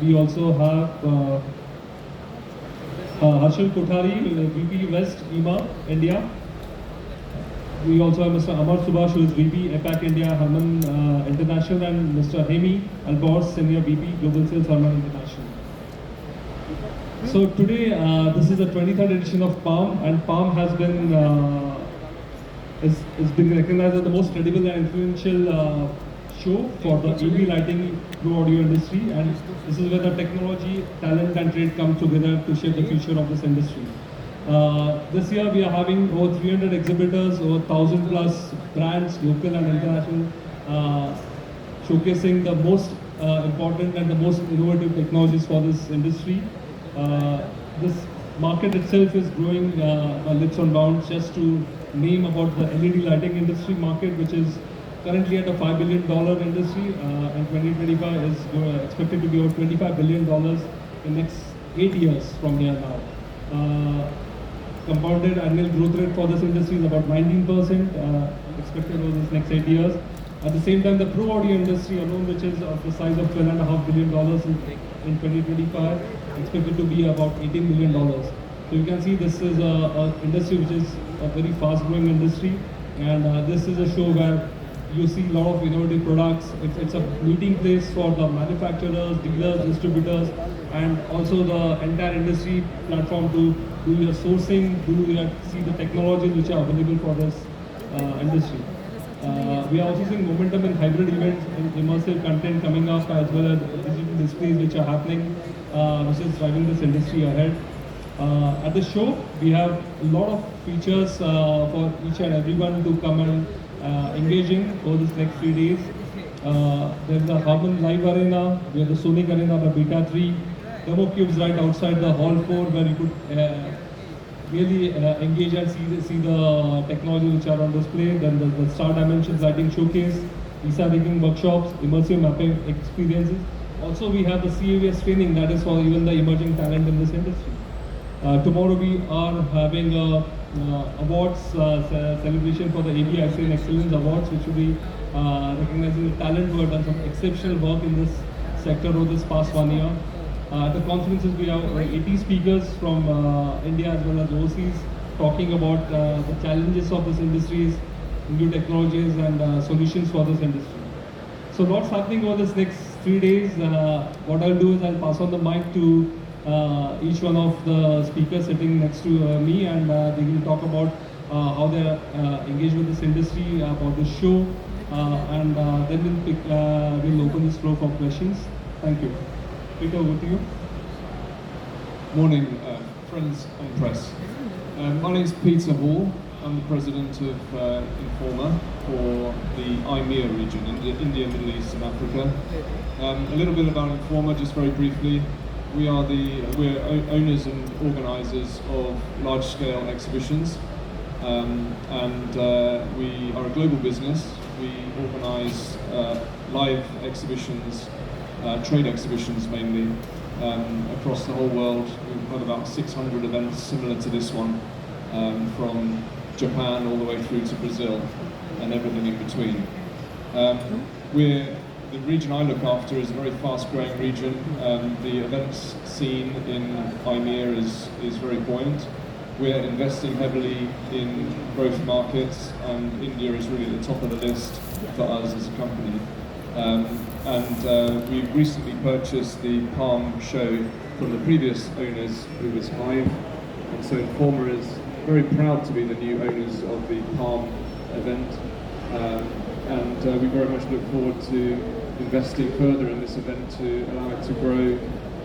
we also have Harshal Kothari, VP West, EMA, India. We also have Mr. Amar Subhash, who is VP APAC India, HARMAN International, and Mr. Hemi Albors, Senior VP Global Sales, HARMAN International. So today, this is the 23rd edition of PALM, and PALM has been is being recognized as the most credible and influential show for the AV lighting pro audio industry, and this is where the technology, talent, and trade come together to shape the future of this industry. This year we are having over 300 exhibitors, over 1,000 plus brands, local and international, showcasing the most important and the most innovative technologies for this industry. This market itself is growing by leaps and bounds. Just to name about the LED lighting industry market, which is currently at a $5 billion industry, and 2025 is expected to be over $25 billion in the next 8 years from here now. Compounded annual growth rate for this industry is about 19%, expected over this next 8 years. At the same time, the pro audio industry alone, which is of the size of $12.5 billion in 2025, expected to be about $18 billion. So you can see this is an industry which is a very fast-growing industry, and this is a show where you see a lot of innovative products. It's a meeting place for the manufacturers, dealers, distributors, and also the entire industry platform to do your sourcing, see the technologies which are available for this industry. We are also seeing momentum in hybrid events, in immersive content coming up, as well as digital displays which are happening, which is driving this industry ahead. At the show, we have a lot of features for each and everyone to come and engaging over this next 3 days. There's the HARMAN Live Arena, we have the Sonic Arena by Beta 3, demo cubes right outside the Hall 4, where you could really engage and see the technology which are on display. Then the Star Dimensions Lighting Showcase, ESA rigging workshops, immersive mapping experiences. Also, we have the CAVS training that is for even the emerging talent in this industry. Tomorrow we are having a awards celebration for the AV-ICN Excellence Awards, which will be recognizing the talent who have done some exceptional work in this sector over this past 1 year. At the conferences, we have 80 speakers from India as well as overseas talking about the challenges of this industry, new technologies and solutions for this industry. So lots happening over this next 3 days. What I'll do is I'll pass on the mic to each one of the speakers sitting next to me, and they will talk about how they are engaged with this industry, about the show, and then we'll open this floor for questions. Thank you. Peter, over to you. Morning, friends and press. My name is Peter Hall. I'm the president of Informa for the IMEA region, India, Middle East and Africa. A little bit about Informa, just very briefly. We're owners and organisers of large-scale exhibitions, and we are a global business. We organise live exhibitions, trade exhibitions mainly, across the whole world. We've got about 600 events similar to this one, from Japan all the way through to Brazil and everything in between. The region I look after is a very fast-growing region. The events scene in IMEA is very buoyant. We're investing heavily in growth markets, and India is really at the top of the list for us as a company. And we've recently purchased the PALM show from the previous owners, who was Hive, and so Informa is very proud to be the new owners of the PALM event, and we very much look forward to investing further in this event to allow it to grow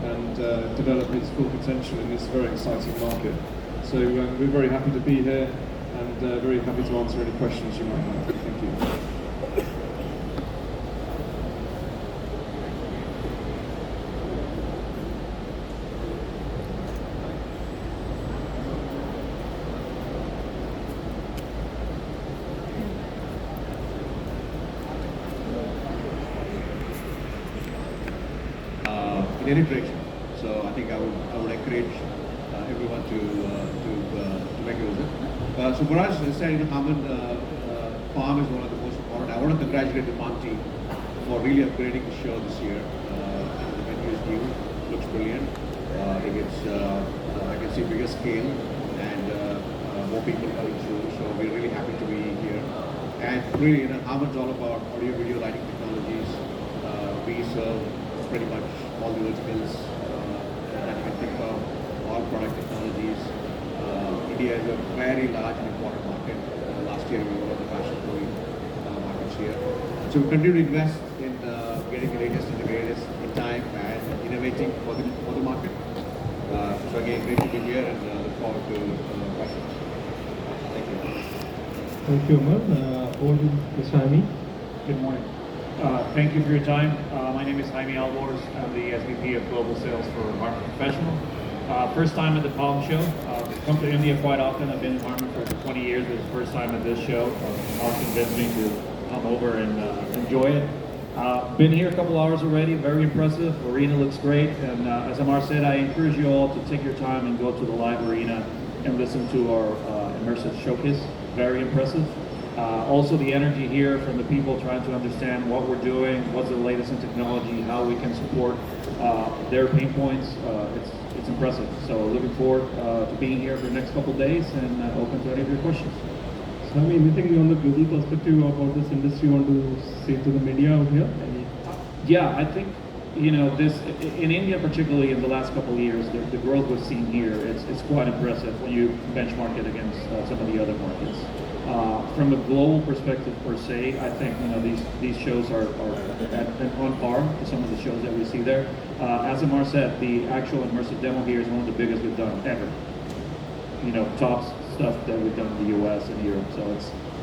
and develop its full potential in this very exciting market. So we're very happy to be here, and very happy to answer any questions you might have. Thank you. In any direction. So I think I would encourage everyone to make a visit. So Muraj said, HARMAN, PALM is one of the most important. I want to congratulate the PALM team for really upgrading the show this year. The venue is new. see bigger scale and more people coming through. So we're really happy to be here. And really, HARMAN's all about audio, video, lighting technologies. We serve pretty much all the verticals that you can think of, all product technologies. India is a very large and important market. Last year we were one of the fastest growing markets here. So we continue to invest in getting the latest integrators in time and innovating for the market. So again, great to be here and look forward to questions. Thank you. Thank you, Amar. Over to Mr. Jaime. Good morning. Thank you for your time. My name is Jaime Alvors. I'm the SVP of Global Sales for HARMAN Professional. First time at the PALM show. Come to India quite often. I've been in HARMAN for 20 years. It's the first time at this show. Mark convinced me to come over and enjoy it. Been here a couple hours already. Very impressive. Arena looks great. And as Amar said, I encourage you all to take your time and go to the live arena and listen to our immersive showcase. Very impressive. Also the energy here from the people trying to understand what we're doing, what's the latest in technology, how we can support their pain points. It's impressive. So looking forward to being here for the next couple of days and open to any of your questions. So, anything on the global perspective about this industry you want to say to the media out here? Yeah, I think, this in India particularly in the last couple of years, the growth we've seen here, it's quite impressive when you benchmark it against some of the other markets. From a global perspective per se, I think these shows are on par to some of the shows that we see there. As Amar said, the actual immersive demo here is one of the biggest we've done ever. Top stuff that we've done in the US and Europe, so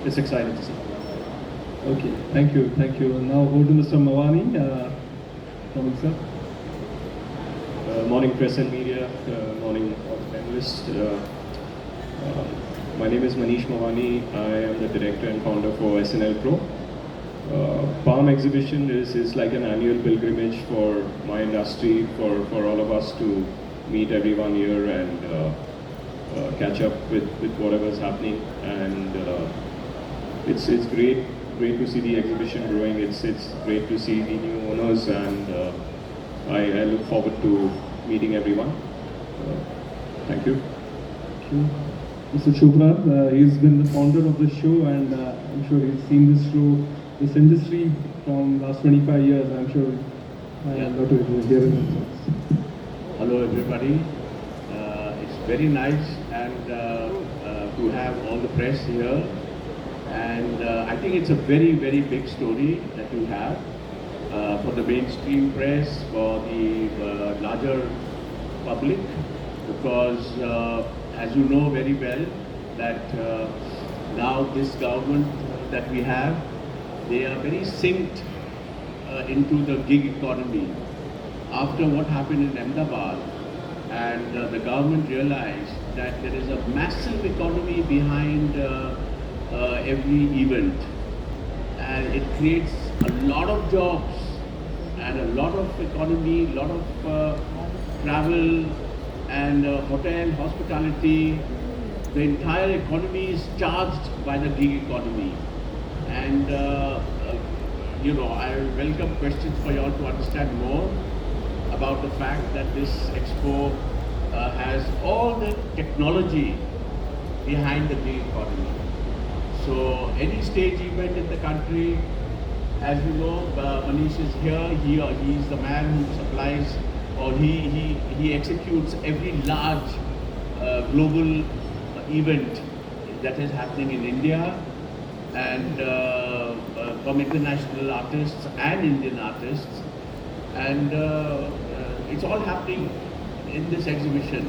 it's exciting to see. Okay, thank you. And now over to Mr. Mawani. Coming, sir. Morning press and media, morning all the panelists. My name is Manish Mawani. I am the director and founder for SNL Pro. PALM exhibition is like an annual pilgrimage for my industry, for all of us to meet every 1 year and catch up with whatever's happening. And it's great to see the exhibition growing. It's great to see the new owners, and I look forward to meeting everyone. Thank you. Thank you. Mr. Chopra, he's been the founder of the show, and I'm sure he's seen this industry from last 25 years. I'm sure I'd love to hear his thoughts. Hello everybody. It's very nice and to have all the press here, and I think it's a very, very big story that you have for the mainstream press, for the larger public, because as you know very well that now this government that we have, they are very synced into the gig economy. After what happened in Ahmedabad, and the government realized that there is a massive economy behind every event, and it creates a lot of jobs and a lot of economy, a lot of travel and hotel, hospitality. The entire economy is charged by the gig economy. And I welcome questions for you all to understand more about the fact that this expo has all the technology behind the gig economy. So any stage event in the country, as you know, Manish is here, he's the man who supplies, or he executes every large global event that is happening in India, and from international artists and Indian artists, and it's all happening in this exhibition.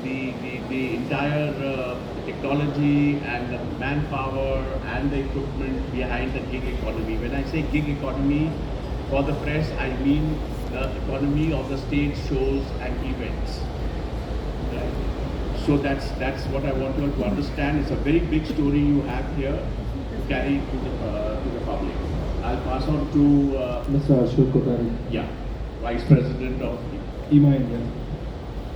The entire technology and the manpower and the equipment behind the gig economy. When I say gig economy for the press, I mean the economy of the stage shows and events. So that's what I want you all to understand. It's a very big story you have here to carry to the public. I'll pass on to Mr. Ashok Kothari. Yeah, Vice President of EMA India.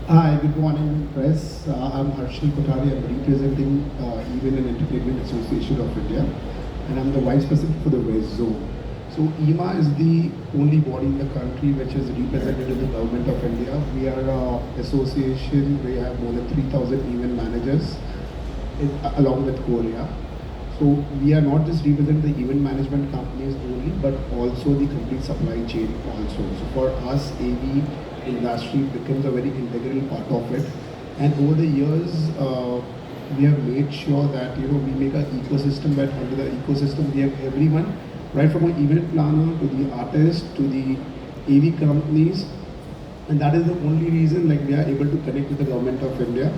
Hi, good morning press. I'm Harshal Kothari. I'm representing Eminent and Entertainment Association of India, and I'm the Vice President for the West Zone. So EMA is the only body in the country which is represented in the Government of India. We are an association. We have more than 3,000 event managers along with Korea. So we are not just representing the event management companies only, but also the complete supply chain also. So for us, AV industry becomes a very integral part of it. And over the years, we have made sure that we make an ecosystem, that under the ecosystem we have everyone, right from an event planner to the artist to the AV companies, and that is the only reason we are able to connect with the Government of India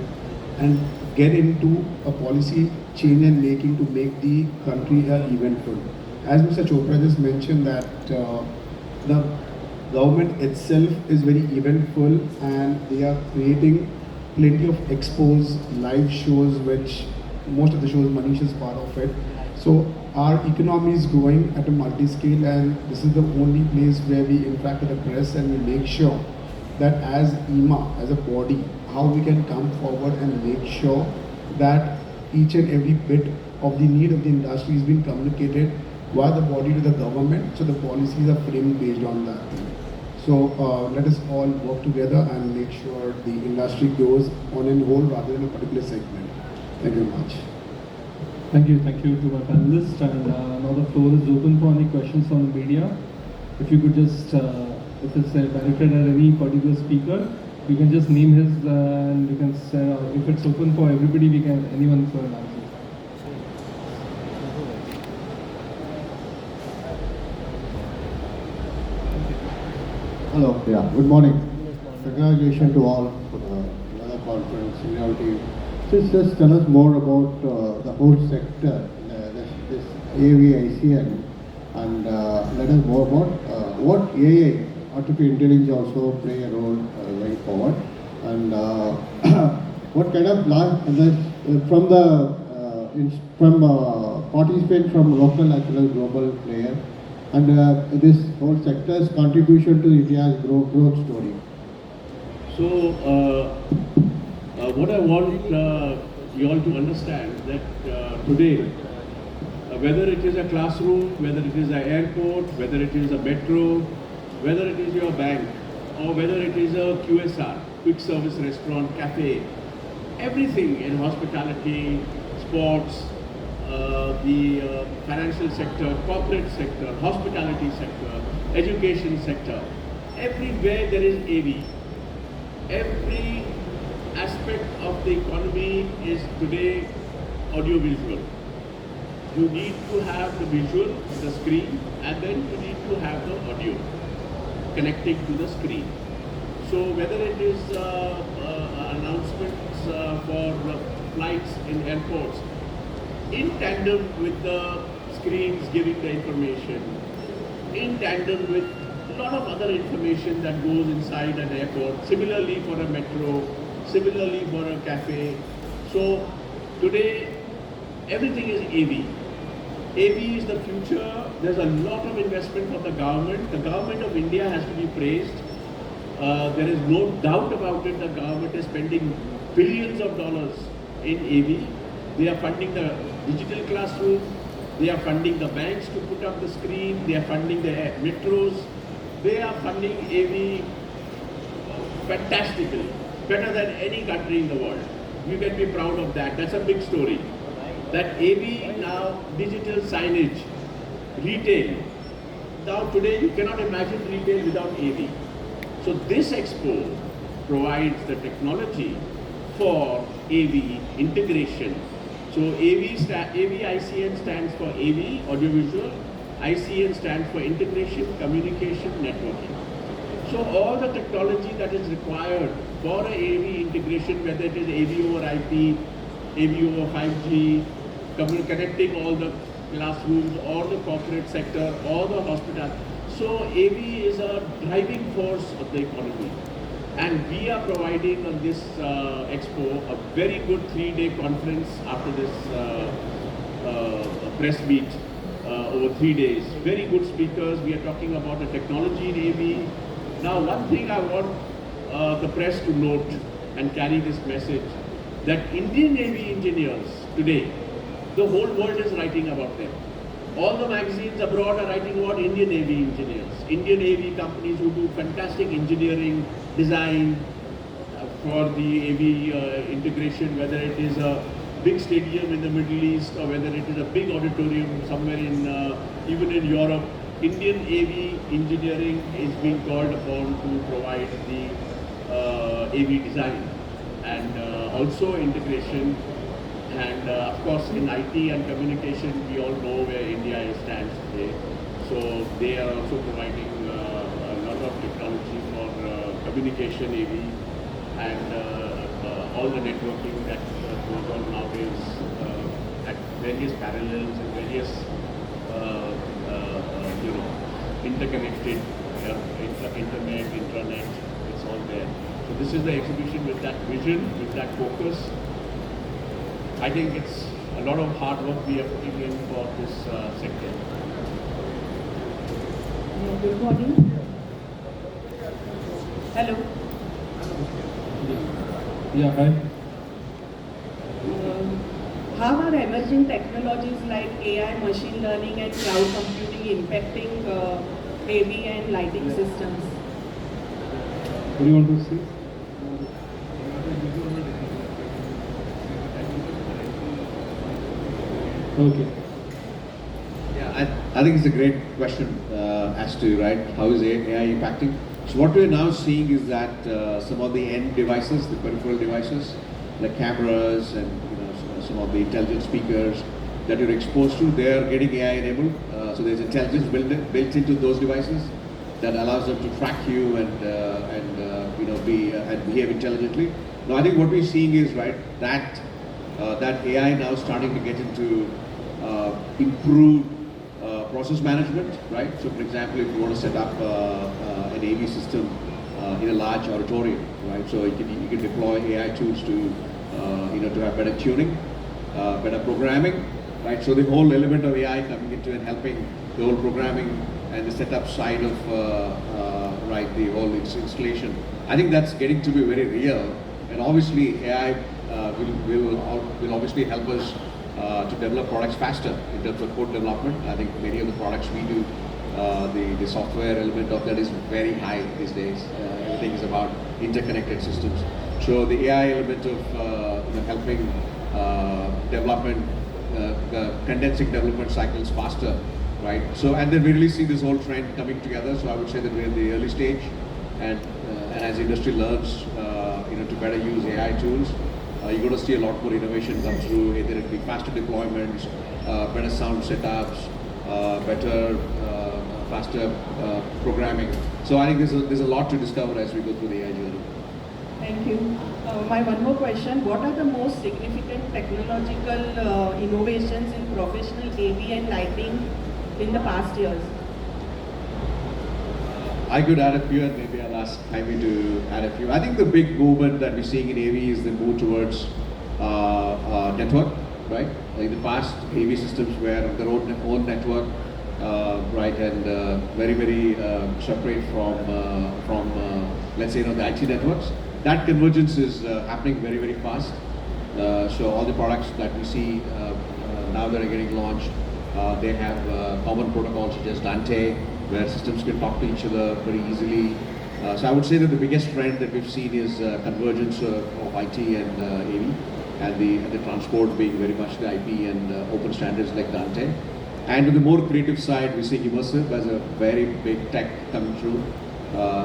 and get into a policy change and making to make the country eventful. As Mr. Chopra just mentioned that the government itself is very eventful and they are creating plenty of expos, live shows, which most of the shows Manish is part of it. So our economy is growing at a multi-scale, and this is the only place where we interact with the press and we make sure that as EMA, as a body, how we can come forward and make sure that each and every bit of the need of the industry is being communicated via the body to the government, so the policies are framed based on that. So let us all work together and make sure the industry grows on a whole rather than a particular segment. Thank you very much. Thank you to my panelists, and now the floor is open for any questions from the media. If you could just, if it's directed at any particular speaker, you can just name his and you can say, if it's open for everybody, we can, anyone for an answer. Hello, yeah, good morning. Congratulations to all for another conference, seniority. Just tell us more about the whole sector, this AV-ICN, and let us know about what AI, artificial intelligence, also play a role going forward, and what kind of from participants from local as well as global player, and this whole sector's contribution to India's growth story. So, what I want you all to understand that today, whether it is a classroom, whether it is an airport, whether it is a metro, whether it is your bank, or whether it is a QSR, quick service restaurant, cafe, everything in hospitality, sports, the financial sector, corporate sector, hospitality sector, education sector, everywhere there is AV. Every aspect of the economy is today audiovisual. You need to have the visual, the screen, and then you need to have the audio connecting to the screen. So whether it is announcements for flights in airports, in tandem with the screens giving the information, in tandem with a lot of other information that goes inside an airport, similarly for a metro, similarly for a cafe. So today everything is AV. AV is the future. There's a lot of investment from the government. The government of India has to be praised. There is no doubt about it. The government is spending billions of dollars in AV. They are funding the digital classroom. They are funding the banks to put up the screen. They are funding the metros. They are funding AV fantastically, better than any country in the world. You can be proud of that. That's a big story. That AV now, digital signage, retail. Now today you cannot imagine retail without AV. So this expo provides the technology for AV integration. So AV-ICN stands for AV, audiovisual. ICN stands for integration, communication, networking. So all the technology that is required for a AV integration, whether it is AV over IP, AV over 5G, connecting all the classrooms or the corporate sector or the hospital. So AV is a driving force of the economy. And we are providing on this expo a very good 3-day conference after this press meet over 3 days. Very good speakers. We are talking about the technology in AV. Now one thing I want the press to note and carry this message, that Indian AV engineers today, the whole world is writing about them. All the magazines abroad are writing about Indian AV engineers, Indian AV companies who do fantastic engineering, design for the AV integration, whether it is a big stadium in the Middle East or whether it is a big auditorium somewhere in, even in Europe. Indian AV engineering is being called upon to provide the AV design and also integration. And of course, in IT and communication, we all know where India stands today. So they are also providing a lot of technology for communication AV and all the networking that goes on nowadays at various parallels and various interconnected internet, intranet. It's all there. So this is the exhibition with that vision, with that focus. I think it's a lot of hard work we are putting in for this sector. Good morning. Hello. Yeah, hi. How are emerging technologies like AI, machine learning and cloud computing impacting AV and lighting systems? What do you want to say? Okay. Yeah, I think it's a great question as to, right, how is AI impacting? So what we're now seeing is that some of the end devices, the peripheral devices, like cameras and some of the intelligent speakers that you're exposed to, they are getting AI enabled. So there's intelligence built into those devices that allows them to track you and behave intelligently. Now I think what we're seeing is, right, that AI now starting to get into improved process management, right? So for example, if you want to set up an AV system in a large auditorium, right? So you can deploy AI tools to to have better tuning, better programming, right? So the whole element of AI coming into and helping the whole programming and the setup side of right, the whole installation. I think that's getting to be very real, and obviously AI will obviously help us to develop products faster in terms of code development. I think many of the products we do, the software element of that is very high these days. Everything is about interconnected systems. So the AI element of helping development, condensing development cycles faster, right? So and then we really see this whole trend coming together. So I would say that we're in the early stage, and as industry learns, to better use AI tools, you're going to see a lot more innovation come through. Either it be faster deployments, better sound setups, better, faster programming. So I think there's a lot to discover as we go through the AI journey. Thank you. My one more question. What are the most significant technological innovations in professional AV and lighting in the past years? I could add a few, and maybe I'll ask Jaime to add a few. I think the big movement that we're seeing in AV is the move towards network, right? In the past, AV systems were their own network, right, and very, very separate from let's say, the IT networks. That convergence is happening very, very fast. So all the products that we see now that are getting launched, they have common protocols such as Dante, where systems can talk to each other very easily. So I would say that the biggest trend that we've seen is convergence of IT and AV, and the transport being very much the IP and open standards like Dante. And to the more creative side, we see immersive as a very big tech coming through.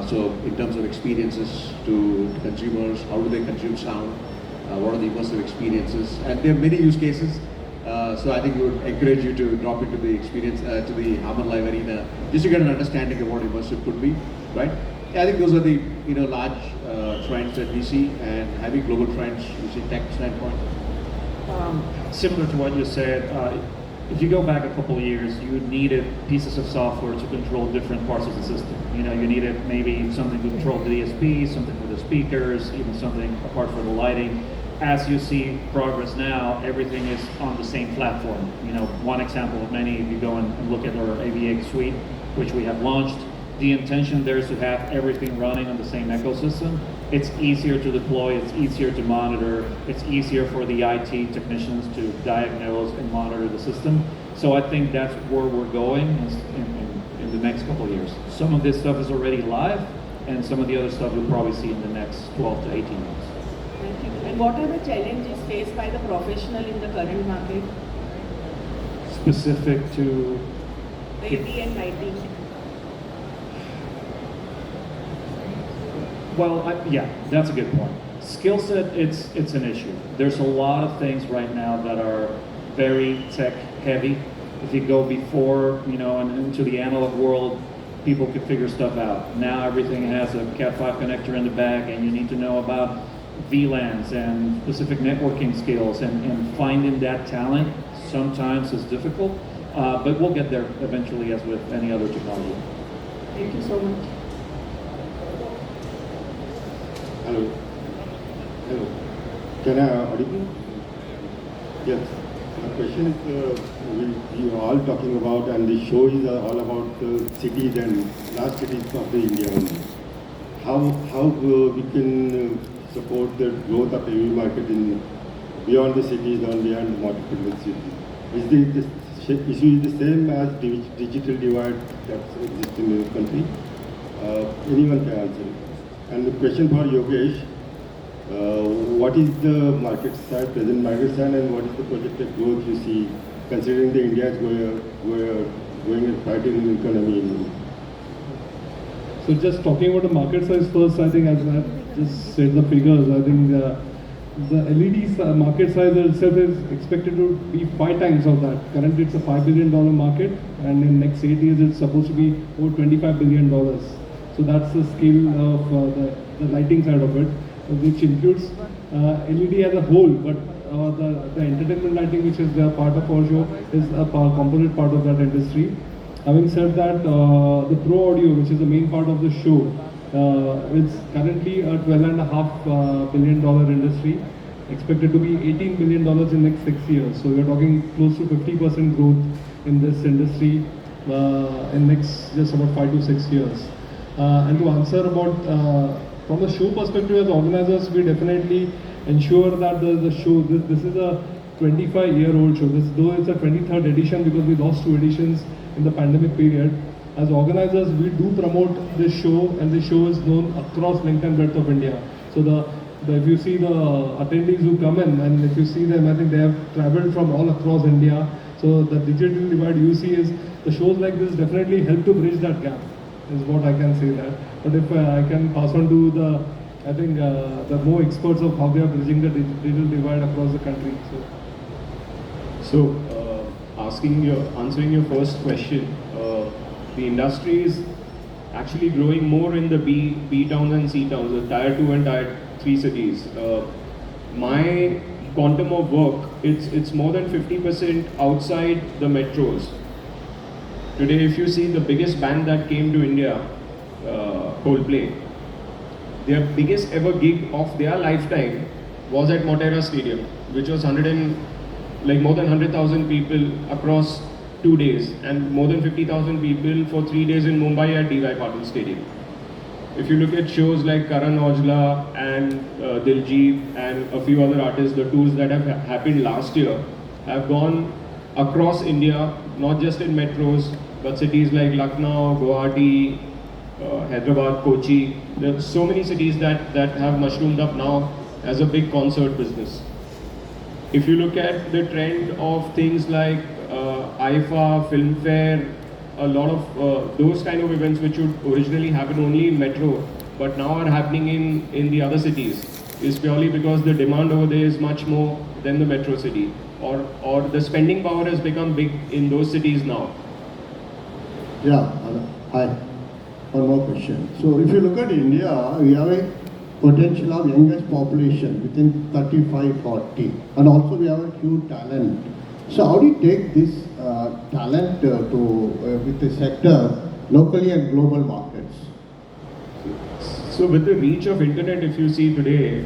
So in terms of experiences to consumers, how do they consume sound? What are the immersive experiences? And there are many use cases. So I think we would encourage you to drop into the experience, to the HARMAN Live Arena, just to get an understanding of what immersive could be, right? I think those are the large trends that we see, and having global trends, you see tech standpoint. Similar to what you said, if you go back a couple of years, you needed pieces of software to control different parts of the system. You needed maybe something to control the DSP, something for the speakers, even something apart for the lighting. As you see progress now, everything is on the same platform. One example of many, if you go and look at our AV8 suite, which we have launched, the intention there is to have everything running on the same ecosystem. It's easier to deploy, it's easier to monitor, it's easier for the IT technicians to diagnose and monitor the system. So I think that's where we're going in the next couple of years. Some of this stuff is already live, and some of the other stuff you'll probably see in the next 12 to 18 months. Thank you. And what are the challenges faced by the professional in the current market? Specific to AV and lighting. Well, yeah, that's a good point. Skill set, it's an issue. There's a lot of things right now that are very tech heavy. If you go before, and into the analog world, people could figure stuff out. Now everything has a Cat5 connector in the back, and you need to know about VLANs and specific networking skills, and finding that talent sometimes is difficult, but we'll get there eventually, as with any other technology. Thank you so much. Hello. Hello. Can I audible? Yes. My question is, we are all talking about, and the show is all about cities and large cities of the India only. How we can support the growth of AV market in beyond the cities and beyond the multiple cities? Is the issue the same as digital divide that exists in the country? Anyone can answer. And the question for Yogesh, what is the market size, present market size, and what is the projected growth you see, considering the India is going and fighting in economy? So just talking about the market size first, I think as I just said the figures, I think the LED market size itself is expected to be 5 times of that. Currently it's a $5 billion market, and in next 8 years it's supposed to be over $25 billion. So that's the scale of the lighting side of it, which includes LED as a whole, but the entertainment lighting, which is the part of our show, is a component part of that industry. Having said that, the Pro Audio, which is the main part of the show, it's currently a $12.5 billion industry, expected to be $18 billion in next 6 years. So we're talking close to 50% growth in this industry in next just about 5 to 6 years. And to answer about from the show perspective, as organizers, we definitely ensure that the show, this is a 25-year-old show. Though it's a 23rd edition because we lost 2 editions in the pandemic period. As organizers, we do promote this show, and the show is known across length and breadth of India. So if you see the attendees who come in, and if you see them, I think they have traveled from all across India. So the digital divide you see is the shows like this definitely help to bridge that gap, is what I can say that. But if I can pass on to the more experts of how they are bridging the digital divide across the country. So answering your first question, the industry is actually growing more in the B towns and C towns, the tier 2 and tier 3 cities. My quantum of work, it's more than 50% outside the metros. Today, if you see the biggest band that came to India, Coldplay, their biggest ever gig of their lifetime was at Motera Stadium, which was more than 100,000 people across 2 days, and more than 50,000 people for 3 days in Mumbai at DY Patil Stadium. If you look at shows like Karan Aujla and Diljit and a few other artists, the tours that have happened last year have gone across India, not just in metros, but cities like Lucknow, Guwahati, Hyderabad, Kochi. There are so many cities that have mushroomed up now as a big concert business. If you look at the trend of things like IFA, Filmfare, a lot of those kind of events which would originally happen only in metro, but now are happening in the other cities, is purely because the demand over there is much more than the metro city, or the spending power has become big in those cities now. Yeah, hi. One more question. So if you look at India, we have a potential of youngest population within 35-40, and also we have a huge talent. So how do you take this talent with the sector locally and global markets? So with the reach of internet, if you see today,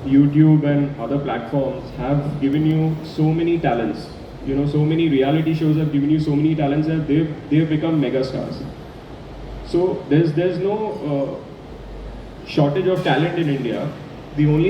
YouTube and other platforms have given you so many talents. So many reality shows have given you so many talents that they've become megastars. So there's no shortage of talent in India. The only